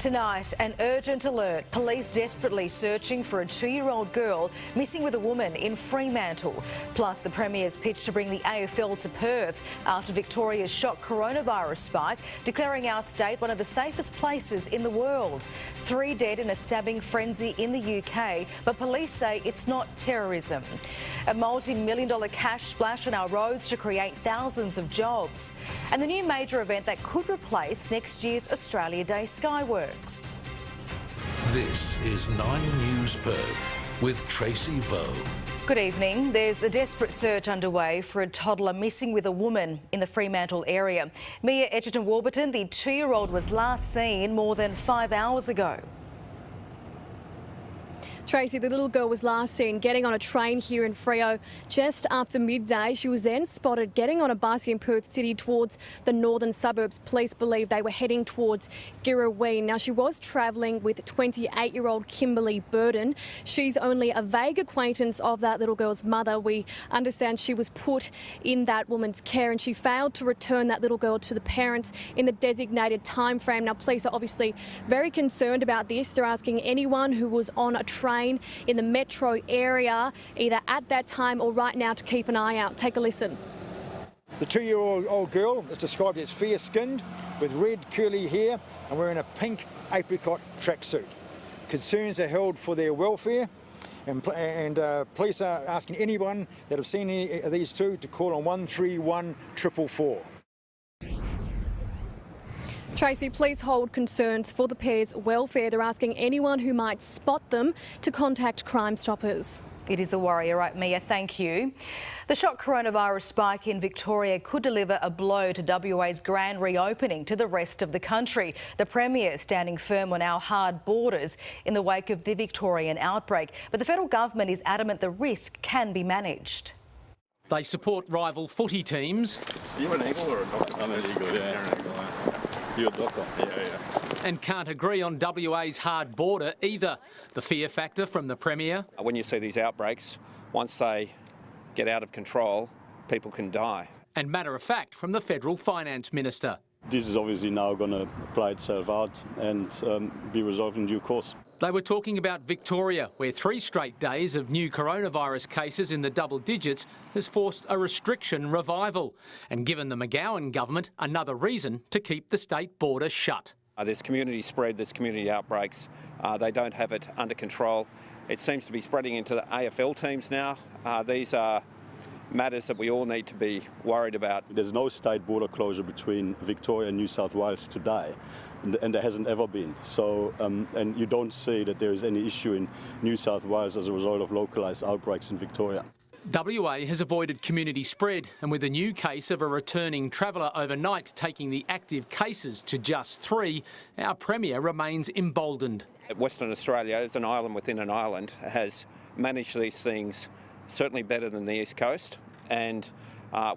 Tonight, an urgent alert. Police desperately searching for a 2-year-old girl missing with a woman in Fremantle. Plus, the Premier's pitch to bring the AFL to Perth after Victoria's shock coronavirus spike, declaring our state one of the safest places in the world. 3 dead in a stabbing frenzy in the UK, but police say it's not terrorism. A multi-million-dollar cash splash on our roads to create thousands of jobs. And the new major event that could replace next year's Australia Day Skyworks. This is 9 News Perth with Tracy Vo. Good evening. There's a desperate search underway for a toddler missing with a woman in the Fremantle area. Mia Edgerton-Warburton, the 2-year-old, was last seen more than 5 hours ago. Tracy, the little girl was last seen getting on a train here in Freo just after midday. She was then spotted getting on a bus in Perth City towards the northern suburbs. Police believe they were heading towards Girrawheen. Now, she was travelling with 28-year-old Kimberly Burden. She's only a vague acquaintance of that little girl's mother. We understand she was put in that woman's care and she failed to return that little girl to the parents in the designated time frame. Now, police are obviously very concerned about this. They're asking anyone who was on a train in the metro area, either at that time or right now, to keep an eye out. Take a listen. The 2-year-old girl is described as fair-skinned with red curly hair and wearing a pink apricot tracksuit. Concerns are held for their welfare and police are asking anyone that have seen any of these two to call on 131 444. Tracy, please hold concerns for the pair's welfare. They're asking anyone who might spot them to contact Crime Stoppers. It is a worry. All right, Mia, thank you. The shock coronavirus spike in Victoria could deliver a blow to WA's grand reopening to the rest of the country. The Premier standing firm on our hard borders in the wake of the Victorian outbreak. But the federal government is adamant the risk can be managed. They support rival footy teams. Are you an Eagle or a Docker? I'm an Eagle, yeah. You're an Eagle, You're a Docker? Yeah. And can't agree on WA's hard border either. The fear factor from the Premier. When you see these outbreaks, once they get out of control, people can die. And matter of fact from the Federal Finance Minister. This is obviously now going to play itself out and be resolved in due course. They were talking about Victoria, where 3 straight days of new coronavirus cases in the double digits has forced a restriction revival and given the McGowan government another reason to keep the state border shut. There's community spread, there's community outbreaks. They don't have it under control. It seems to be spreading into the AFL teams now. These are matters that we all need to be worried about. There's no state border closure between Victoria and New South Wales today, and there hasn't ever been. So, and you don't see that there is any issue in New South Wales as a result of localised outbreaks in Victoria. WA has avoided community spread, and with a new case of a returning traveller overnight taking the active cases to just 3, our Premier remains emboldened. Western Australia, as an island within an island, has managed these things certainly better than the East Coast, and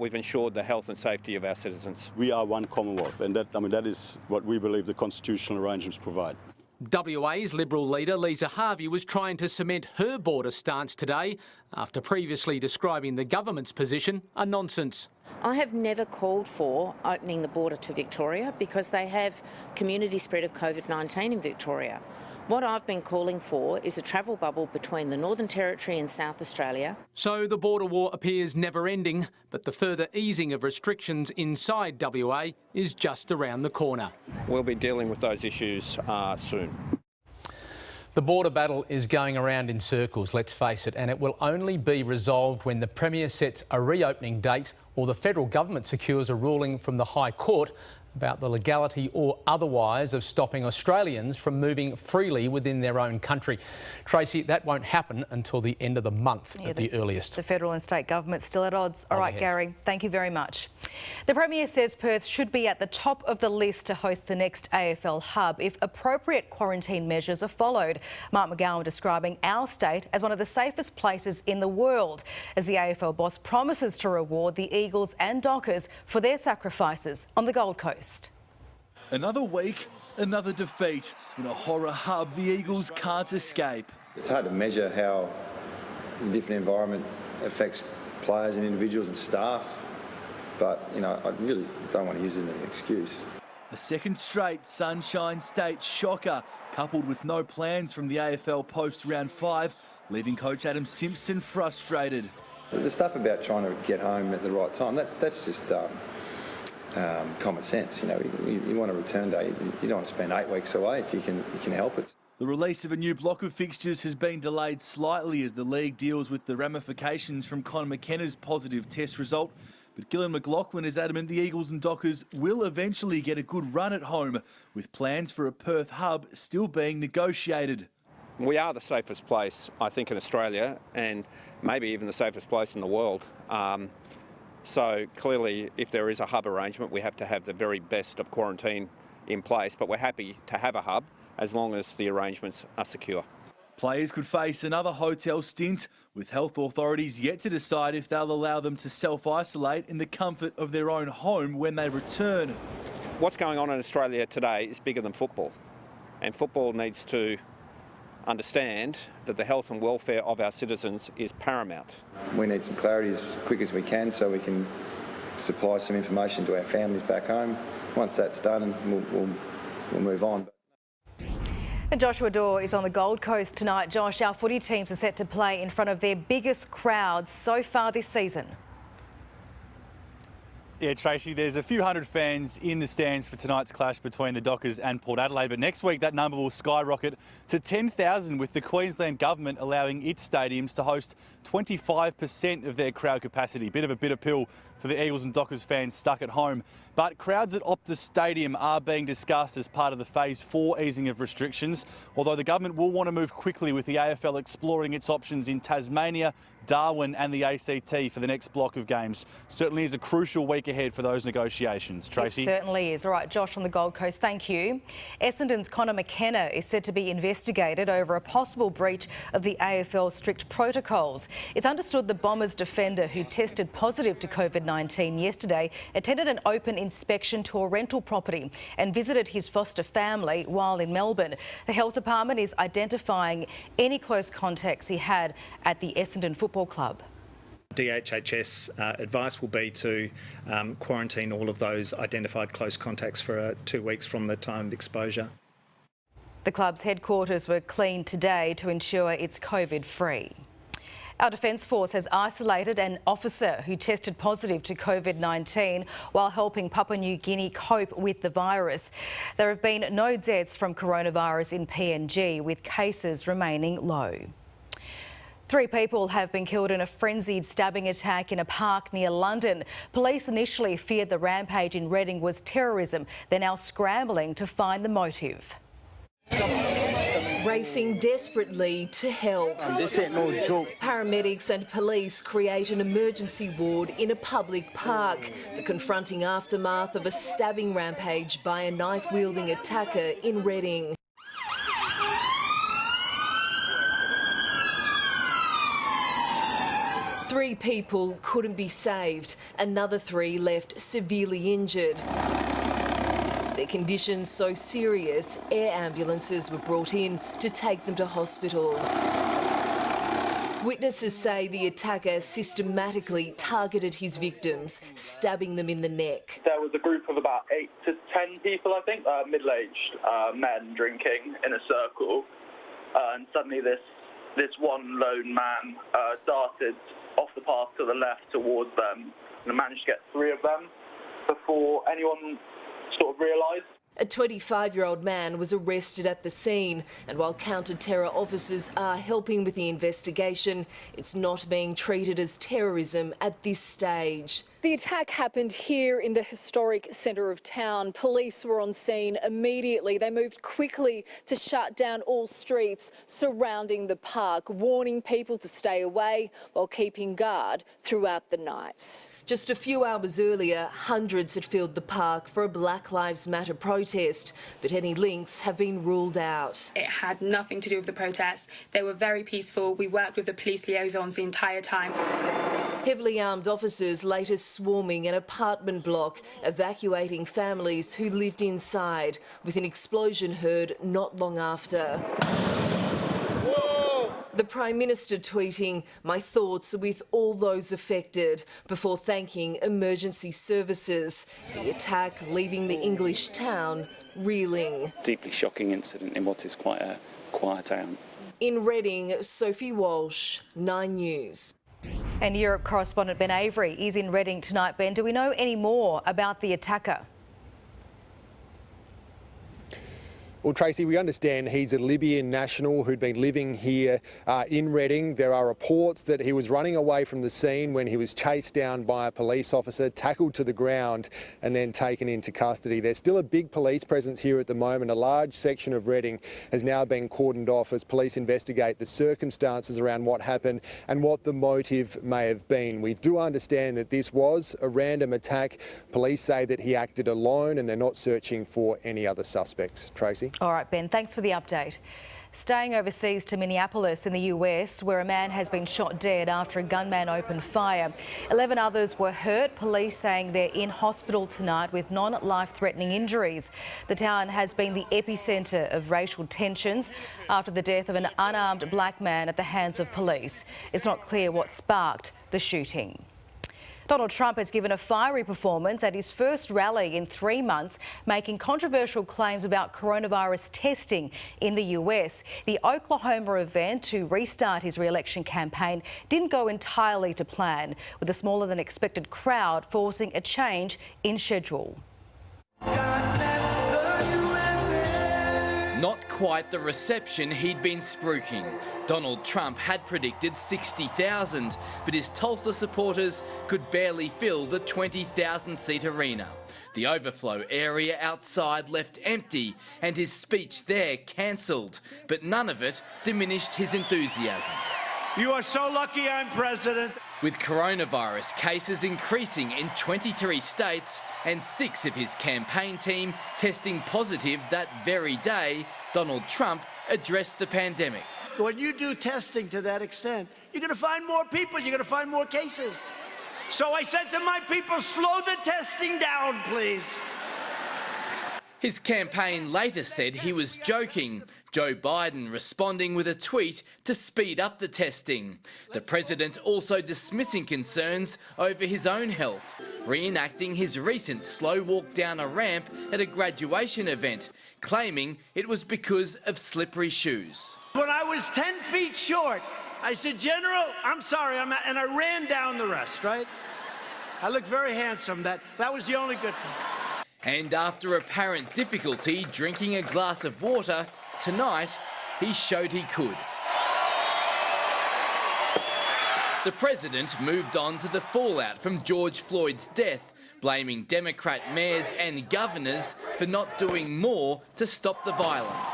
we've ensured the health and safety of our citizens. We are one Commonwealth, and that is what we believe the constitutional arrangements provide. WA's Liberal leader Lisa Harvey was trying to cement her border stance today after previously describing the government's position a nonsense. I have never called for opening the border to Victoria because they have community spread of COVID-19 in Victoria. What I've been calling for is a travel bubble between the Northern Territory and South Australia. So the border war appears never ending, but the further easing of restrictions inside WA is just around the corner. We'll be dealing with those issues soon. The border battle is going around in circles, let's face it, and it will only be resolved when the Premier sets a reopening date or the federal government secures a ruling from the High Court about the legality or otherwise of stopping Australians from moving freely within their own country. Tracy, that won't happen until the end of the month at the earliest. The federal and state governments still at odds. All right, Gary, thank you very much. The Premier says Perth should be at the top of the list to host the next AFL Hub if appropriate quarantine measures are followed. Mark McGowan describing our state as one of the safest places in the world as the AFL boss promises to reward the Eagles and Dockers for their sacrifices on the Gold Coast. Another week, another defeat. In a horror hub, the Eagles can't escape. It's hard to measure how a different environment affects players and individuals and staff, but, I really don't want to use it as an excuse. A second straight Sunshine State shocker, coupled with no plans from the AFL post round 5, leaving coach Adam Simpson frustrated. The stuff about trying to get home at the right time, that's just common sense. You know, you want a return day. You don't want to spend 8 weeks away if you can help it. The release of a new block of fixtures has been delayed slightly as the league deals with the ramifications from Conor McKenna's positive test result. But Gillan McLaughlin is adamant the Eagles and Dockers will eventually get a good run at home, with plans for a Perth hub still being negotiated. We are the safest place, I think, in Australia, and maybe even the safest place in the world. So clearly, if there is a hub arrangement, we have to have the very best of quarantine in place, but we're happy to have a hub as long as the arrangements are secure. Players could face another hotel stint, with health authorities yet to decide if they'll allow them to self-isolate in the comfort of their own home when they return. What's going on in Australia today is bigger than football, and football needs to understand that the health and welfare of our citizens is paramount. We need some clarity as quick as we can so we can supply some information to our families back home. Once that's done, we'll move on. And Joshua Dorr is on the Gold Coast tonight. Josh, our footy teams are set to play in front of their biggest crowds so far this season. Yeah, Tracy, there's a few hundred fans in the stands for tonight's clash between the Dockers and Port Adelaide, but next week that number will skyrocket to 10,000, with the Queensland government allowing its stadiums to host 25% of their crowd capacity. Bit of a bitter pill for the Eagles and Dockers fans stuck at home. But crowds at Optus Stadium are being discussed as part of the Phase 4 easing of restrictions, although the government will want to move quickly, with the AFL exploring its options in Tasmania, Darwin and the ACT for the next block of games. Certainly is a crucial week ahead for those negotiations. Tracy? It certainly is. All right, Josh on the Gold Coast, thank you. Essendon's Conor McKenna is said to be investigated over a possible breach of the AFL strict protocols. It's understood the Bombers defender, who tested positive to COVID-19 yesterday, attended an open inspection to a rental property and visited his foster family while in Melbourne. The Health Department is identifying any close contacts he had at the Essendon Football Club. DHHS advice will be to quarantine all of those identified close contacts for 2 weeks from the time of exposure. The club's headquarters were cleaned today to ensure it's COVID-free. Our Defence Force has isolated an officer who tested positive to COVID-19 while helping Papua New Guinea cope with the virus. There have been no deaths from coronavirus in PNG, with cases remaining low. 3 people have been killed in a frenzied stabbing attack in a park near London. Police initially feared the rampage in Reading was terrorism. They're now scrambling to find the motive. Racing desperately to help. This ain't no joke. Paramedics and police create an emergency ward in a public park. The confronting aftermath of a stabbing rampage by a knife-wielding attacker in Reading. Three people couldn't be saved. Another 3 left severely injured. Their conditions so serious, air ambulances were brought in to take them to hospital. Witnesses say the attacker systematically targeted his victims, stabbing them in the neck. There was a group of about 8 to 10 people, I think, middle-aged men drinking in a circle, and suddenly this one lone man darted off the path to the left towards them, and managed to get 3 of them before anyone sort of realised. A 25-year-old man was arrested at the scene, and while counter-terror officers are helping with the investigation, it's not being treated as terrorism at this stage. The attack happened here in the historic centre of town. Police were on scene immediately. They moved quickly to shut down all streets surrounding the park, warning people to stay away while keeping guard throughout the night. Just a few hours earlier, hundreds had filled the park for a Black Lives Matter protest, but any links have been ruled out. It had nothing to do with the protests. They were very peaceful. We worked with the police liaisons the entire time. Heavily armed officers later swarming an apartment block, evacuating families who lived inside, with an explosion heard not long after. The Prime Minister tweeting, "My thoughts are with all those affected," before thanking emergency services. The attack leaving the English town reeling. Deeply shocking incident in what is quite a quiet town. In Reading, Sophie Walsh, 9 News. And Europe correspondent Ben Avery is in Reading tonight. Ben, do we know any more about the attacker? Well, Tracy, we understand he's a Libyan national who'd been living here in Reading. There are reports that he was running away from the scene when he was chased down by a police officer, tackled to the ground and then taken into custody. There's still a big police presence here at the moment. A large section of Reading has now been cordoned off as police investigate the circumstances around what happened and what the motive may have been. We do understand that this was a random attack. Police say that he acted alone and they're not searching for any other suspects. Tracy? All right, Ben, thanks for the update. Staying overseas to Minneapolis in the US, where a man has been shot dead after a gunman opened fire. 11 others were hurt, police saying they're in hospital tonight with non-life-threatening injuries. The town has been the epicentre of racial tensions after the death of an unarmed black man at the hands of police. It's not clear what sparked the shooting. Donald Trump has given a fiery performance at his first rally in 3 months, making controversial claims about coronavirus testing in the US. The Oklahoma event to restart his re-election campaign didn't go entirely to plan, with a smaller than expected crowd forcing a change in schedule. Not quite the reception he'd been spruiking. Donald Trump had predicted 60,000, but his Tulsa supporters could barely fill the 20,000-seat arena. The overflow area outside left empty and his speech there cancelled, but none of it diminished his enthusiasm. You are so lucky I'm president. With coronavirus cases increasing in 23 states and 6 of his campaign team testing positive that very day, Donald Trump addressed the pandemic. When you do testing to that extent, you're going to find more people, you're going to find more cases. So I said to my people, slow the testing down, please. His campaign later said he was joking. Joe Biden responding with a tweet to speed up the testing. The president also dismissing concerns over his own health, reenacting his recent slow walk down a ramp at a graduation event, claiming it was because of slippery shoes. When I was 10 feet short, I said, General, I'm sorry, and I ran down the rest, right? I looked very handsome. That was the only good thing. And after apparent difficulty drinking a glass of water, tonight he showed he could. The president moved on to the fallout from George Floyd's death, blaming Democrat mayors and governors for not doing more to stop the violence.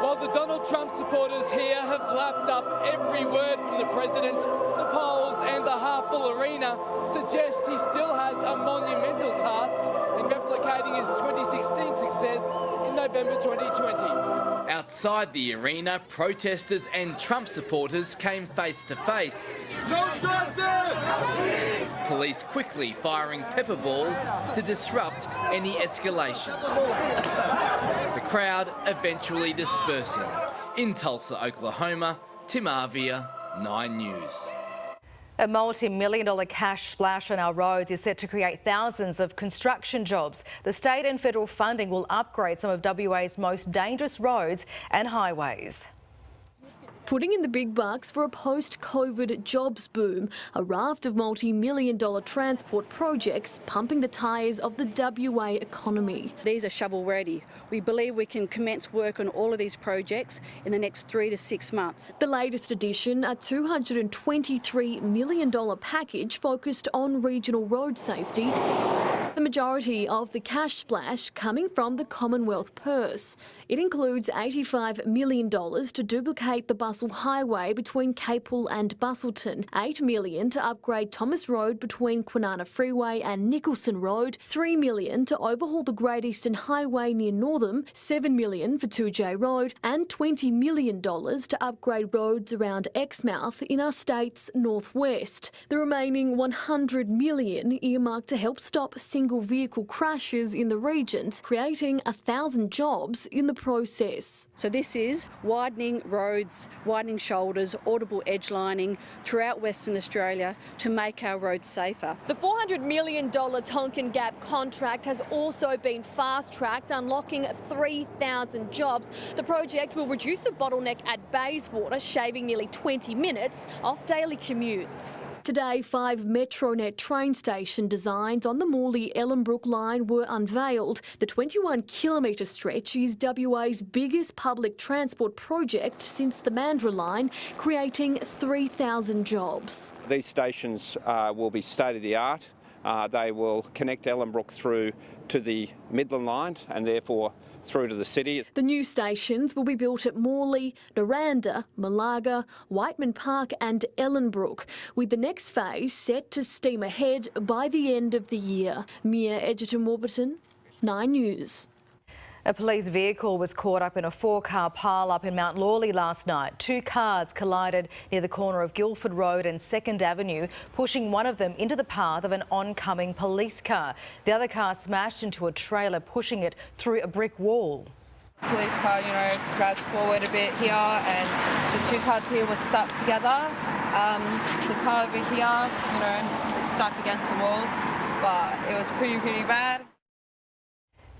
While the Donald Trump supporters here have lapped up every word from the president, the polls and the half-full arena suggest he still has a monumental task in replicating his 2016 success in November 2020. Outside the arena, protesters and Trump supporters came face to face. No justice! Police quickly firing pepper balls to disrupt any escalation. The crowd eventually dispersing. In Tulsa, Oklahoma, Tim Arvia, 9 News. A multi-million-dollar cash splash on our roads is set to create thousands of construction jobs. The state and federal funding will upgrade some of WA's most dangerous roads and highways. Putting in the big bucks for a post-COVID jobs boom, a raft of multi-million-dollar transport projects pumping the tyres of the WA economy. These are shovel-ready. We believe we can commence work on all of these projects in the next 3 to 6 months. The latest addition, a $223 million package focused on regional road safety. The majority of the cash splash coming from the Commonwealth purse. It includes $85 million to duplicate the Bustle Highway between Capel and Bustleton, $8 million to upgrade Thomas Road between Kwinana Freeway and Nicholson Road, $3 million to overhaul the Great Eastern Highway near Northam, $7 million for 2J Road, and $20 million to upgrade roads around Exmouth in our state's northwest. The remaining $100 million earmarked to help stop single single vehicle crashes in the region, creating 1,000 jobs in the process. So this is widening roads, widening shoulders, audible edge lining throughout Western Australia to make our roads safer. The $400 million Tonkin Gap contract has also been fast-tracked, unlocking 3,000 jobs. The project will reduce the bottleneck at Bayswater, shaving nearly 20 minutes off daily commutes. Today, 5 Metronet train station designs on the Morley-Ellenbrook line were unveiled. The 21-kilometre stretch is WA's biggest public transport project since the Mandurah line, creating 3,000 jobs. These stations will be state-of-the-art. They will connect Ellenbrook through to the Midland line and therefore through to the city. The new stations will be built at Morley, Naranda, Malaga, Whiteman Park and Ellenbrook, with the next phase set to steam ahead by the end of the year. Mia Edgerton-Warburton, 9 News. A police vehicle was caught up in a 4-car pile-up in Mount Lawley last night. 2 cars collided near the corner of Guildford Road and 2nd Avenue, pushing one of them into the path of an oncoming police car. The other car smashed into a trailer, pushing it through a brick wall. Police car, drives forward a bit here, and the 2 cars here were stuck together. The car over here, is stuck against the wall, but it was pretty bad.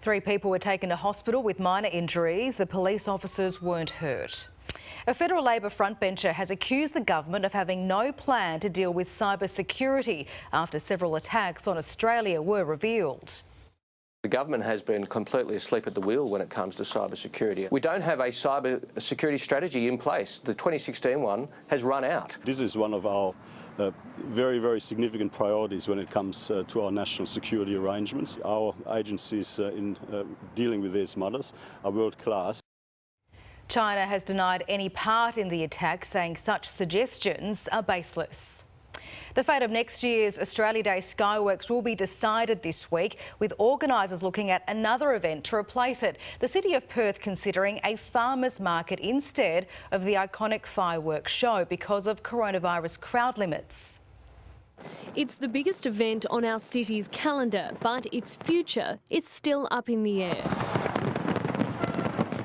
3 people were taken to hospital with minor injuries. The police officers weren't hurt. A federal Labor frontbencher has accused the government of having no plan to deal with cybersecurity after several attacks on Australia were revealed. The government has been completely asleep at the wheel when it comes to cybersecurity. We don't have a cybersecurity strategy in place. The 2016 one has run out. This is one of our very significant priorities when it comes to our national security arrangements. Our agencies in dealing with these matters are world class. China has denied any part in the attack, saying such suggestions are baseless. The fate of next year's Australia Day Skyworks will be decided this week, with organisers looking at another event to replace it. The City of Perth considering a farmers market instead of the iconic fireworks show because of coronavirus crowd limits. It's the biggest event on our city's calendar, but its future is still up in the air.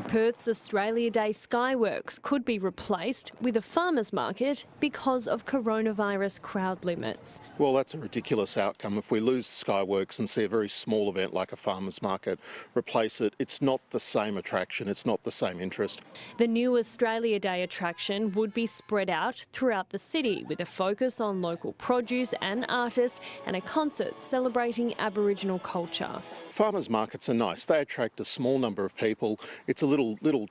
Perth's Australia Day Skyworks could be replaced with a farmers market because of coronavirus crowd limits. Well, that's a ridiculous outcome. If we lose Skyworks and see a very small event like a farmers market replace it, it's not the same attraction, it's not the same interest. The new Australia Day attraction would be spread out throughout the city with a focus on local produce and artists and a concert celebrating Aboriginal culture. Farmers markets are nice. They attract a small number of people. It's a little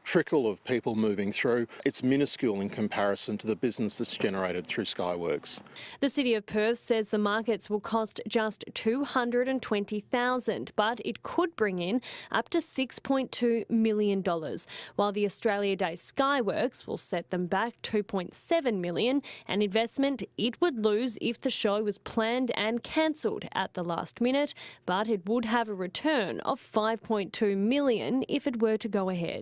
trickle of people moving through. It's minuscule in comparison to the business that's generated through Skyworks. The City of Perth says the markets will cost just $220,000, but it could bring in up to $6.2 million, while the Australia Day Skyworks will set them back $2.7 million, an investment it would lose if the show was planned and cancelled at the last minute, but it would have a return of $5.2 million if it were to go ahead.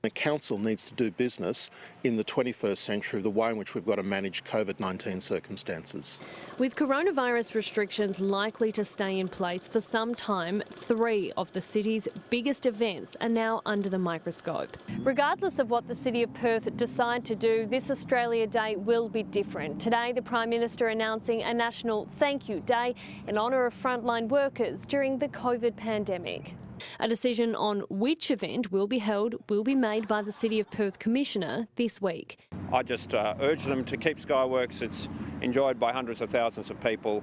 The council needs to do business in the 21st century, the way in which we've got to manage COVID-19 circumstances. With coronavirus restrictions likely to stay in place for some time, 3 of the city's biggest events are now under the microscope. Regardless of what the City of Perth decide to do, this Australia Day will be different. Today, the Prime Minister announcing a National Thank You Day in honour of frontline workers during the COVID pandemic. A decision on which event will be held will be made by the City of Perth Commissioner this week. I just urge them to keep Skyworks. It's enjoyed by hundreds of thousands of people.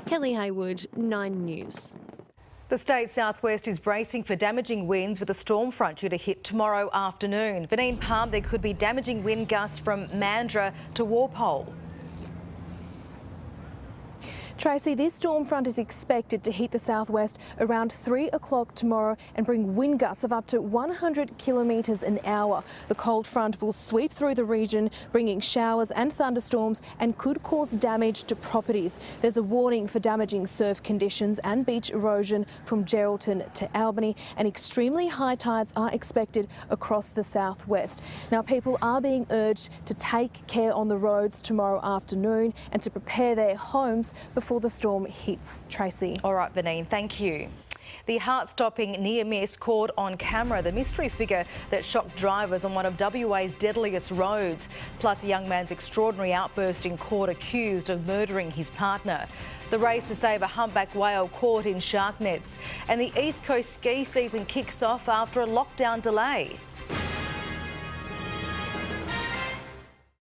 Kelly Haywood, 9 News. The state southwest is bracing for damaging winds with a storm front due to hit tomorrow afternoon. Vaneen Palm, there could be damaging wind gusts from Mandurah to Walpole. Tracy, this storm front is expected to hit the southwest around 3 o'clock tomorrow and bring wind gusts of up to 100 kilometres an hour. The cold front will sweep through the region, bringing showers and thunderstorms and could cause damage to properties. There's a warning for damaging surf conditions and beach erosion from Geraldton to Albany, and extremely high tides are expected across the southwest. Now, people are being urged to take care on the roads tomorrow afternoon and to prepare their homes before before the storm hits. Tracy. All right, Vanine, thank you. The heart-stopping near miss caught on camera the mystery figure that shocked drivers on one of WA's deadliest roads, plus a young man's extraordinary outburst in court accused of murdering his partner. The race to save a humpback whale caught in shark nets, and the East Coast ski season kicks off after a lockdown delay.